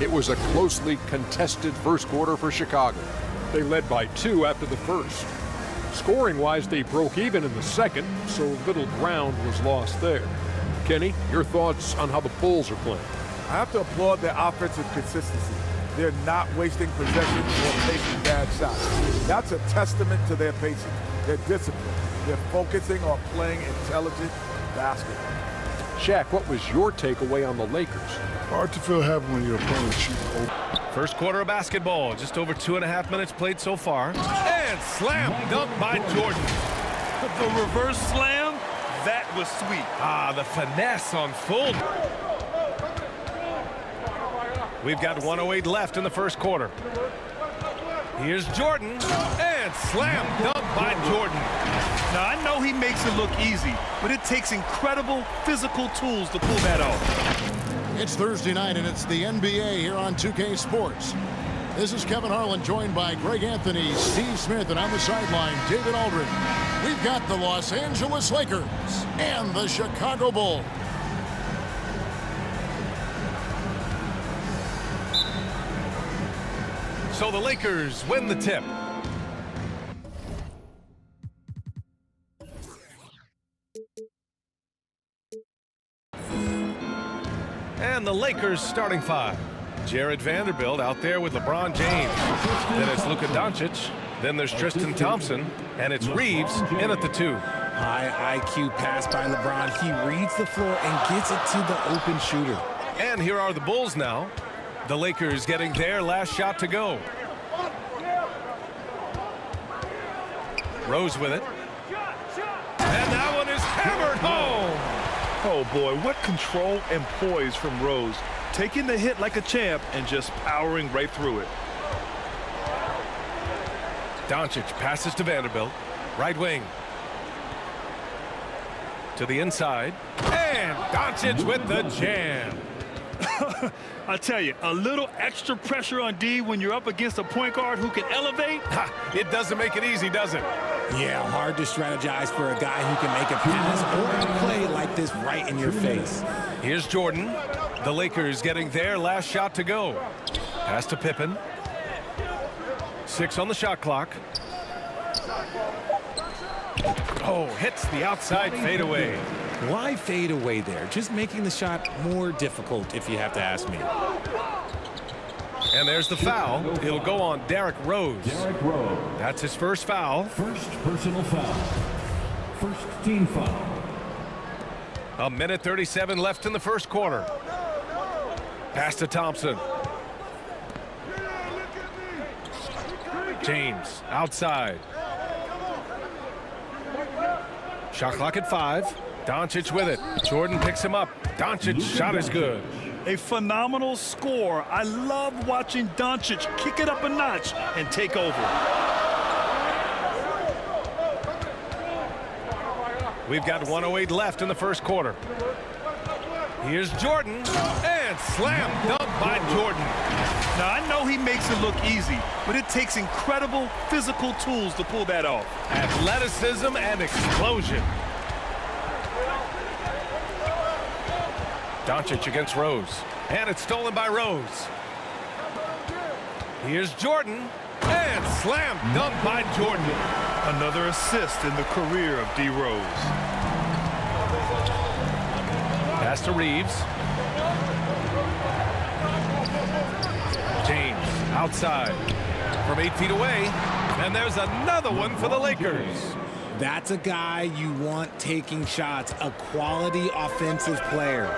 It was a closely contested first quarter for Chicago. They led by 2 after the first. Scoring-wise, they broke even in the second, so little ground was lost there. Kenny, your thoughts on how the Bulls are playing? I have to applaud their offensive consistency. They're not wasting possessions or taking bad shots. That's a testament to their patience, their discipline. They're focusing on playing intelligent basketball. Shaq, what was your takeaway on the Lakers? Hard to feel happy when your opponent shoots open. First quarter of basketball, just over 2.5 minutes played so far. And slam dunk by Jordan. The reverse slam, that was sweet. Ah, the finesse on full. We've got 1:08 left in the first quarter. Here's Jordan, and slam dunk by Jordan. Now, I know he makes it look easy, but it takes incredible physical tools to pull that off. It's Thursday night, and it's the NBA here on 2K Sports. This is Kevin Harlan, joined by Greg Anthony, Steve Smith, and on the sideline, David Aldridge. We've got the Los Angeles Lakers and the Chicago Bulls. So the Lakers win the tip. And the Lakers starting 5. Jared Vanderbilt out there with LeBron James. Then it's Luka Doncic. Then there's Tristan Thompson. And it's Reeves in at the 2. High IQ pass by LeBron. He reads the floor and gets it to the open shooter. And here are the Bulls now. The Lakers getting their last shot to go. Rose with it. And that one is hammered home. Oh, boy, what control and poise from Rose. Taking the hit like a champ and just powering right through it. Doncic passes to Vanderbilt. Right wing. To the inside. And Doncic with the jam. I tell you, a little extra pressure on D when you're up against a point guard who can elevate. It doesn't make it easy, does it? Yeah, hard to strategize for a guy who can make a pass or a play like this right in your face. Here's Jordan. The Lakers getting their last shot to go. Pass to Pippen. 6 on the shot clock. Oh, hits the outside fadeaway. Why fade away there? Just making the shot more difficult, if you have to ask me. And there's the foul. It'll go on Derrick Rose. That's his first foul. First personal foul. First team foul. 1:37 left in the first quarter. Pass to Thompson. James outside. Shot clock at 5. Doncic with it. Jordan picks him up. Doncic shot is good. A phenomenal score. I love watching Doncic kick it up a notch and take over. We've got 1:08 left in the first quarter. Here's Jordan, and slam dunk by Jordan. Now, I know he makes it look easy, but it takes incredible physical tools to pull that off. Athleticism and explosion. Doncic against Rose, and it's stolen by Rose. Here's Jordan, and slam dunk by Jordan. Another assist in the career of D. Rose. Pass to Reeves. James outside from 8 feet away, and there's another one for the Lakers. That's a guy you want taking shots, a quality offensive player.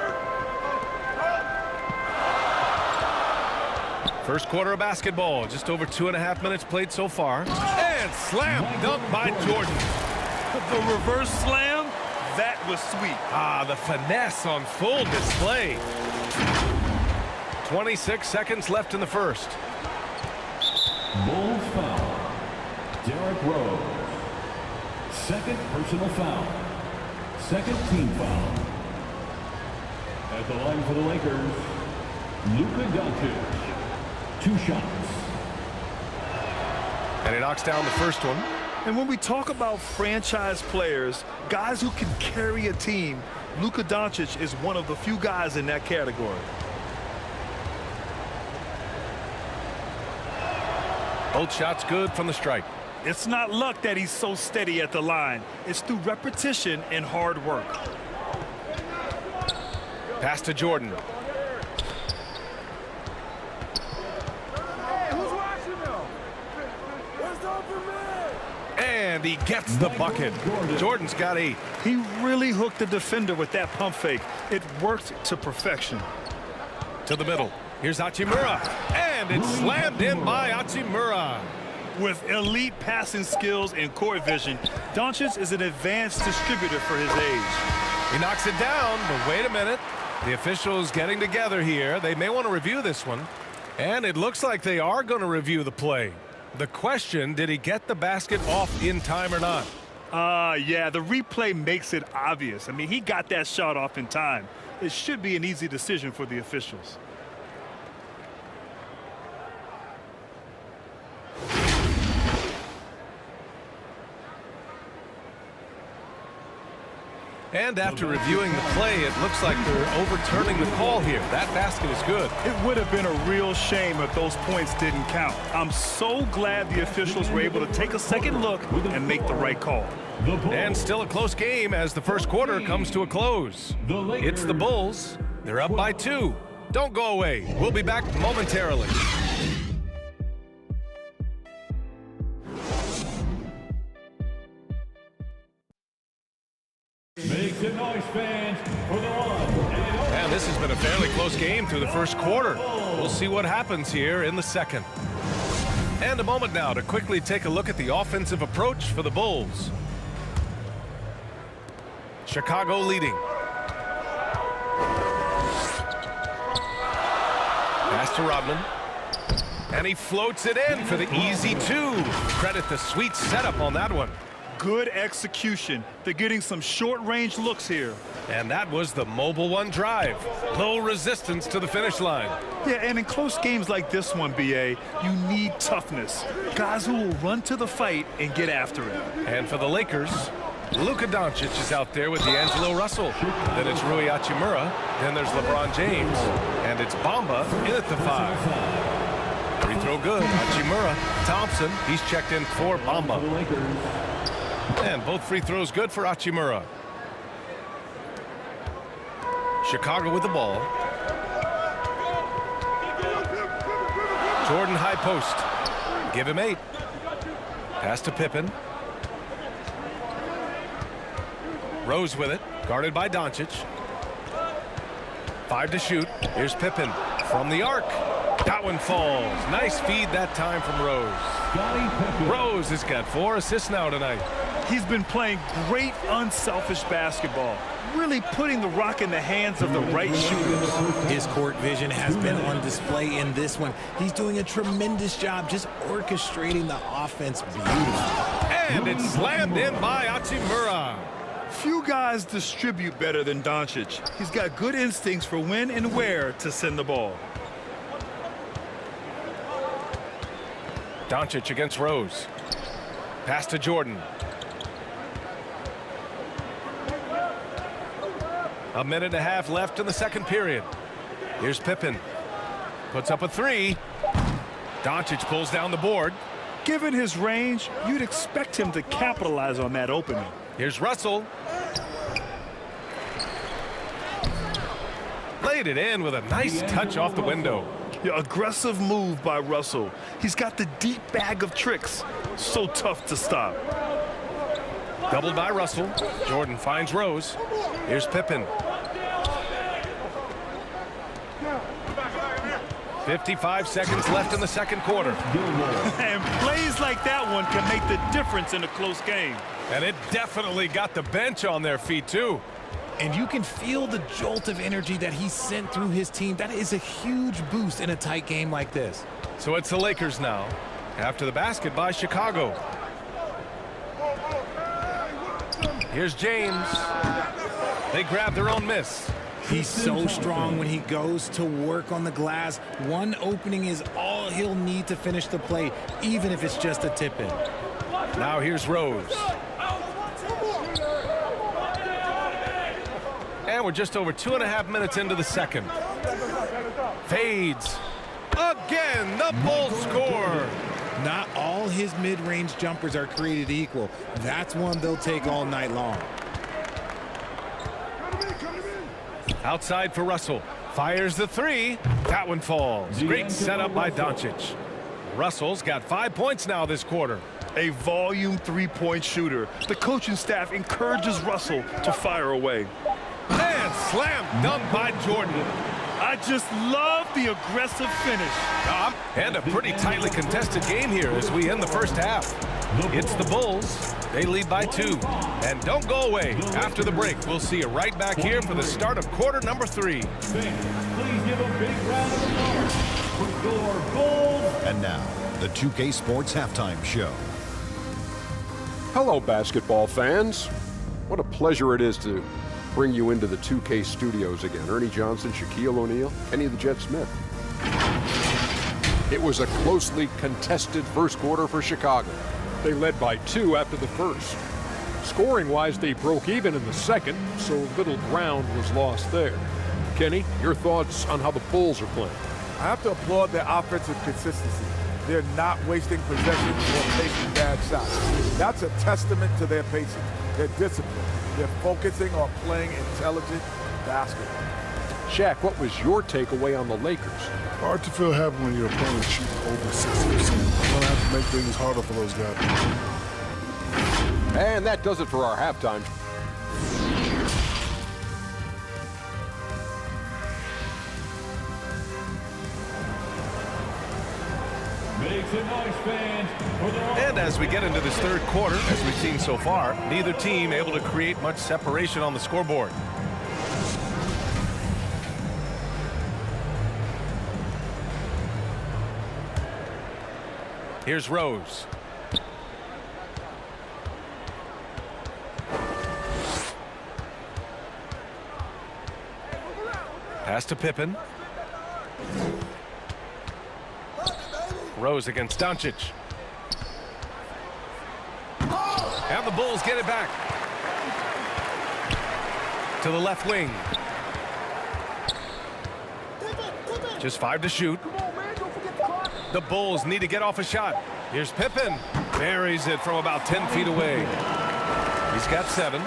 First quarter of basketball, just over 2.5 minutes played so far. And slam dunk by Jordan. The reverse slam, that was sweet. Ah, the finesse on full display. 26 seconds left in the first. Bulls foul. Derrick Rose. Second personal foul. Second team foul. At the line for the Lakers, Luka Doncic. 2 shots. And he knocks down the first one. And when we talk about franchise players, guys who can carry a team, Luka Doncic is one of the few guys in that category. Both shots good from the strike. It's not luck that he's so steady at the line. It's through repetition and hard work. Pass to Jordan. And he gets the bucket. Jordan's got 8. He really hooked the defender with that pump fake. It worked to perfection. To the middle. Here's Hachimura. And it's slammed in by Hachimura. With elite passing skills and court vision, Doncic is an advanced distributor for his age. He knocks it down, but wait a minute. The officials getting together here. They may want to review this one. And it looks like they are going to review the play. The question, did he get the basket off in time or not? Yeah, the replay makes it obvious. I mean, he got that shot off in time. It should be an easy decision for the officials. And after reviewing the play, it looks like they're overturning the call here. That basket is good. It would have been a real shame if those points didn't count. I'm so glad the officials were able to take a second look and make the right call. And still a close game as the first quarter comes to a close. It's the Bulls. They're up by 2. Don't go away. We'll be back momentarily. Make some noise, fans, for the one. And this has been a fairly close game through the first quarter. We'll see what happens here in the second. And a moment now to quickly take a look at the offensive approach for the Bulls. Chicago leading. Pass to Rodman. And he floats it in for the easy 2. Credit the sweet setup on that one. Good execution. They're getting some short-range looks here. And that was the Mobile One drive. Low resistance to the finish line. Yeah, and in close games like this one, BA, you need toughness. Guys who will run to the fight and get after it. And for the Lakers, Luka Doncic is out there with D'Angelo Russell. Then it's Rui Hachimura. Then there's LeBron James. And it's Bamba in at the 5. Free throw good. Hachimura. Thompson, he's checked in for Bamba. And both free throws good for Hachimura. Chicago with the ball. Jordan high post. Give him 8. Pass to Pippen. Rose with it. Guarded by Doncic. 5 to shoot. Here's Pippen from the arc. That one falls. Nice feed that time from Rose. Rose has got 4 assists now tonight. He's been playing great unselfish basketball, really putting the rock in the hands of the right shooters. His court vision has been on display in this one. He's doing a tremendous job just orchestrating the offense beautifully. And it's slammed in by Hachimura. Few guys distribute better than Doncic. He's got good instincts for when and where to send the ball. Doncic against Rose. Pass to Jordan. A minute and a half left in the second period. Here's Pippen. Puts up a 3. Doncic pulls down the board. Given his range, you'd expect him to capitalize on that opening. Here's Russell. Laid it in with a nice touch off the window. Yeah, aggressive move by Russell. He's got the deep bag of tricks. So tough to stop. Doubled by Russell. Jordan finds Rose. Here's Pippen. 55 seconds left in the second quarter. And plays like that one can make the difference in a close game. And it definitely got the bench on their feet, too. And you can feel the jolt of energy that he sent through his team. That is a huge boost in a tight game like this. So it's the Lakers now, after the basket by Chicago. Here's James. They grab their own miss. He's so strong when he goes to work on the glass. One opening is all he'll need to finish the play, even if it's just a tip-in. Now here's Rose. And we're just over 2.5 minutes into the second. Fades. Again, the Bulls score. Not all his mid-range jumpers are created equal. That's one they'll take all night long. Outside for Russell. Fires the three. That one falls. Great setup by Doncic. Russell's got 5 points now this quarter. A volume three-point shooter. The coaching staff encourages Russell to fire away. And slam dunk by Jordan. I just love the aggressive finish. And a pretty tightly contested game here as we end the first half. It's the Bulls. They lead by 2. And don't go away. After the break, we'll see you right back here for the start of quarter number 3. Fans, please give a big round of applause for your Bulls. And now, the 2K Sports Halftime Show. Hello, basketball fans. What a pleasure it is to bring you into the 2K studios again. Ernie Johnson, Shaquille O'Neal, Kenny the Jet Smith. It was a closely contested first quarter for Chicago. They led by 2 after the first. Scoring-wise, they broke even in the second, so little ground was lost there. Kenny, your thoughts on how the Bulls are playing? I have to applaud their offensive consistency. They're not wasting possessions or taking bad shots. That's a testament to their pacing, their discipline. They're focusing on playing intelligent basketball. Shaq, what was your takeaway on the Lakers? Hard to feel happy when your opponent shoots over 60%. You're going to have to make things harder for those guys. And that does it for our halftime. Make some noise, fans, for the... And as we get into this third quarter, as we've seen so far, neither team able to create much separation on the scoreboard. Here's Rose. Pass to Pippen. Rose against Doncic. And the Bulls get it back. To the left wing. Just 5 to shoot. The Bulls need to get off a shot. Here's Pippen. Buries it from about 10 feet away. He's got 7.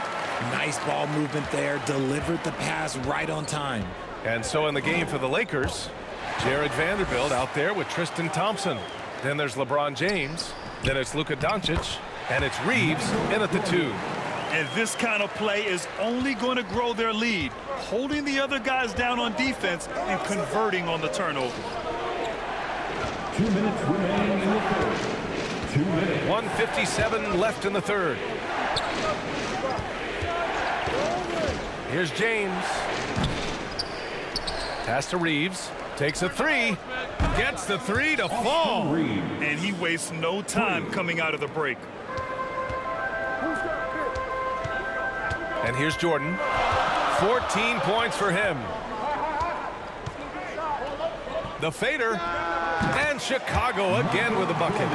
Nice ball movement there. Delivered the pass right on time. And so in the game for the Lakers, Jared Vanderbilt out there with Tristan Thompson. Then there's LeBron James. Then it's Luka Doncic. And it's Reeves in at the 2. And this kind of play is only going to grow their lead, holding the other guys down on defense and converting on the turnover. 2 minutes remaining in the third. 2 minutes. 1:57 left in the third. Here's James. Pass to Reeves. Takes a 3. Gets the 3 to fall. And he wastes no time coming out of the break. And here's Jordan. 14 points for him. The fader. And Chicago again with a bucket.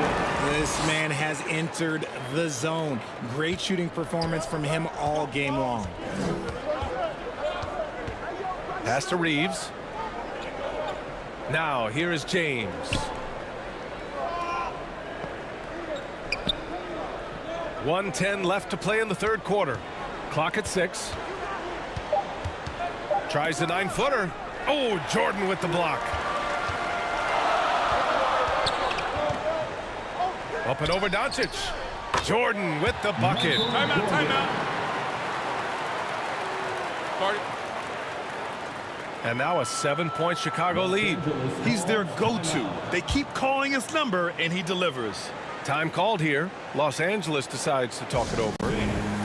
This man has entered the zone. Great shooting performance from him all game long. Pass to Reeves. Now here is James. .110 left to play in the third quarter. Clock at 6. Tries the 9-footer. Oh, Jordan with the block. Up and over Doncic. Jordan with the bucket. Timeout, timeout. Party. And now a 7-point Chicago lead. He's their go-to. They keep calling his number, and he delivers. Time called here. Los Angeles decides to talk it over.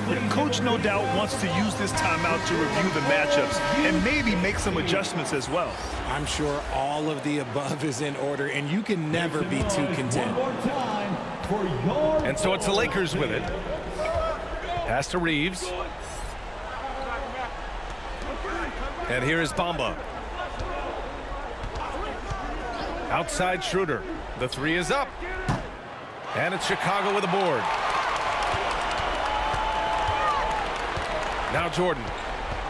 The coach no doubt wants to use this timeout to review the matchups and maybe make some adjustments as well. I'm sure all of the above is in order, and you can never be too content. One more time for your... And so it's the Lakers with it. Pass to Reeves. And here is Bamba. Outside Schroeder. The 3 is up. And it's Chicago with a board. Now Jordan.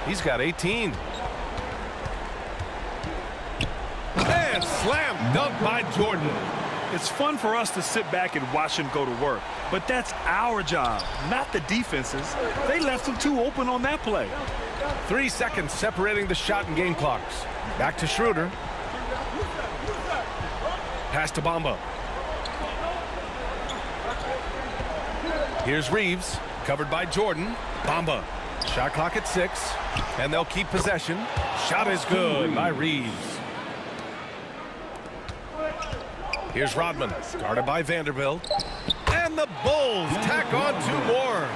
He's got 18. And slam dunk by Jordan. It's fun for us to sit back and watch him go to work, but that's our job, not the defense's. They left him too open on that play. 3 seconds separating the shot and game clocks. Back to Schroeder. Pass to Bamba. Here's Reeves, covered by Jordan. Bamba. Shot clock at 6, and they'll keep possession. Shot is good by Reeves. Here's Rodman, guarded by Vanderbilt. And the Bulls tack on 2 more.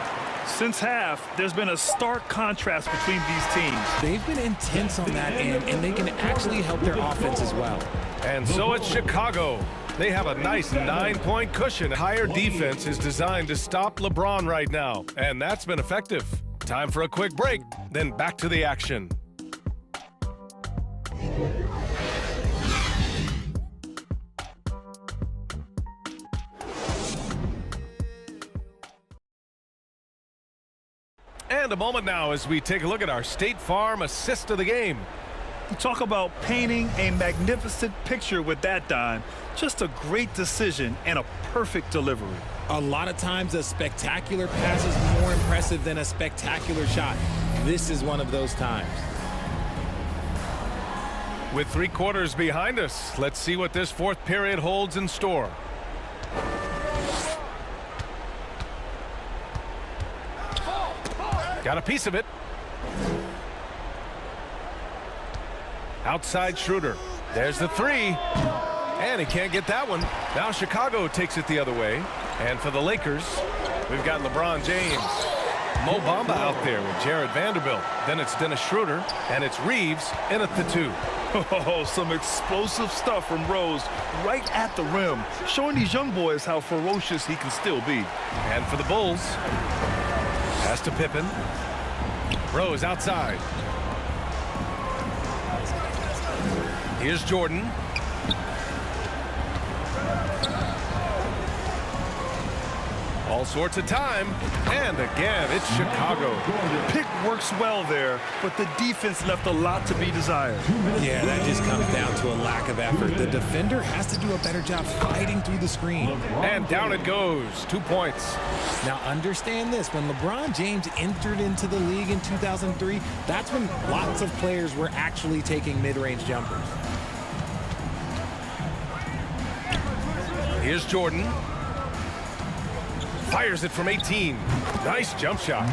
Since half, there's been a stark contrast between these teams. They've been intense on that end, and they can actually help their offense as well. And so it's Chicago. They have a nice 9-point cushion. Higher defense is designed to stop LeBron right now, and that's been effective. Time for a quick break, then back to the action. And a moment now as we take a look at our State Farm assist of the game. You talk about painting a magnificent picture with that dime. Just a great decision and a perfect delivery. A lot of times a spectacular pass is more impressive than a spectacular shot. This is one of those times. With 3 quarters behind us, let's see what this 4th period holds in store. Got a piece of it. Outside Schroeder. There's the 3. And he can't get that one. Now Chicago takes it the other way. And for the Lakers, we've got LeBron James. Mo Bamba out there with Jared Vanderbilt. Then it's Dennis Schroeder. And it's Reeves in at the 2. Oh, some explosive stuff from Rose right at the rim, showing these young boys how ferocious he can still be. And for the Bulls, pass to Pippen. Rose outside. Here's Jordan. All sorts of time. And again, it's Chicago. Pick works well there, but the defense left a lot to be desired. Yeah, that just comes down to a lack of effort. The defender has to do a better job fighting through the screen. And down it goes. 2 points. Now understand this, when LeBron James entered into the league in 2003, that's when lots of players were actually taking mid-range jumpers. Here's Jordan. Fires it from 18. Nice jump shot.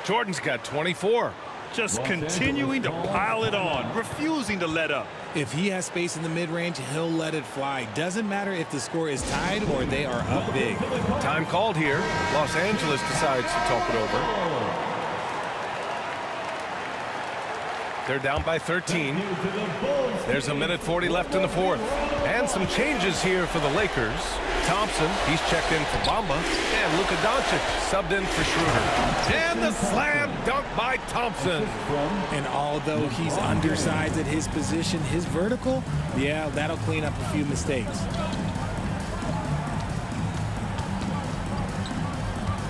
Jordan's got 24. Just continuing to pile it on, refusing to let up. If he has space in the mid-range, he'll let it fly. Doesn't matter if the score is tied or they are up big. Time called here. Los Angeles decides to talk it over. They're down by 13. There's a minute 40 left in the 4th. And some changes here for the Lakers. Thompson, he's checked in for Bamba. And Luka Doncic subbed in for Schroeder. And the slam dunk by Thompson. And although he's undersized at his position, his vertical, yeah, that'll clean up a few mistakes.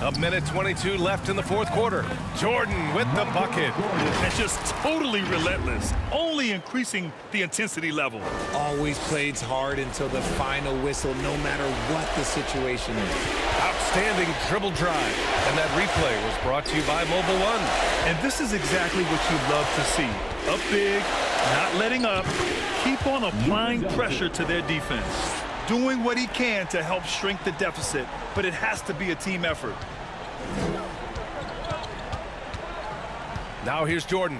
A minute 22 left in the 4th quarter. Jordan with the bucket. And just totally relentless, only increasing the intensity level. Always plays hard until the final whistle, no matter what the situation is. Outstanding dribble drive. And that replay was brought to you by Mobile One. And this is exactly what you love to see. Up big, not letting up, keep on applying pressure to their defense. Doing what he can to help shrink the deficit, but it has to be a team effort. Now here's Jordan.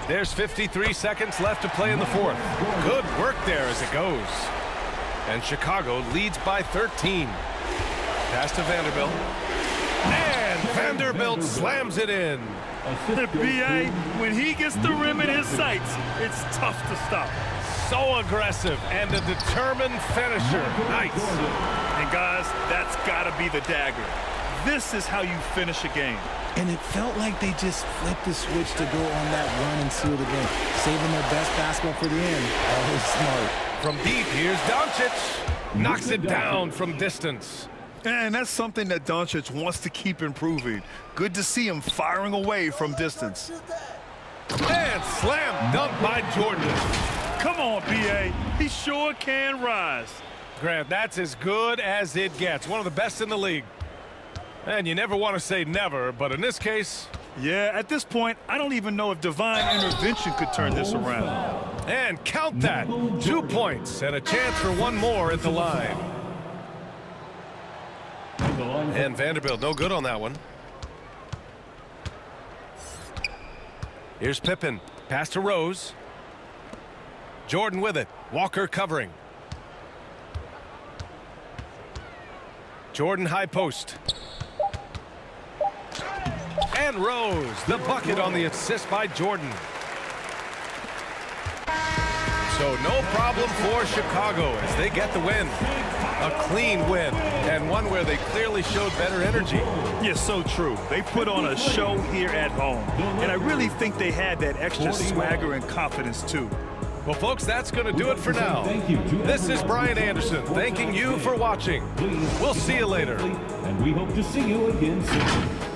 There's 53 seconds left to play in the 4th. Good work there as it goes. And Chicago leads by 13. Pass to Vanderbilt. And Vanderbilt slams it in. The BA, when he gets the rim in his sights, it's tough to stop. So aggressive and a determined finisher. Nice. And guys, that's got to be the dagger. This is how you finish a game. And it felt like they just flipped the switch to go on that run and seal the game, saving their best basketball for the end. Always smart. From deep, here's Doncic. Knocks it down from distance. And that's something that Doncic wants to keep improving. Good to see him firing away from distance. And slam dunk by Jordan. Come on, B.A. He sure can rise. Grant, that's as good as it gets. One of the best in the league. And you never want to say never, but in this case... Yeah, at this point, I don't even know if divine intervention could turn this around. And count that. 2 points and a chance for one more at the line. And Vanderbilt, no good on that one. Here's Pippen. Pass to Rose. Jordan with it. Walker covering. Jordan high post. And Rose, the bucket on the assist by Jordan. So no problem for Chicago as they get the win. A clean win, and one where they clearly showed better energy. Yeah, so true. They put on a show here at home, and I really think they had that extra swagger and confidence too. Well, folks, that's going to do it for now. This is Brian Anderson thanking you for watching. We'll see you later. And we hope to see you again soon.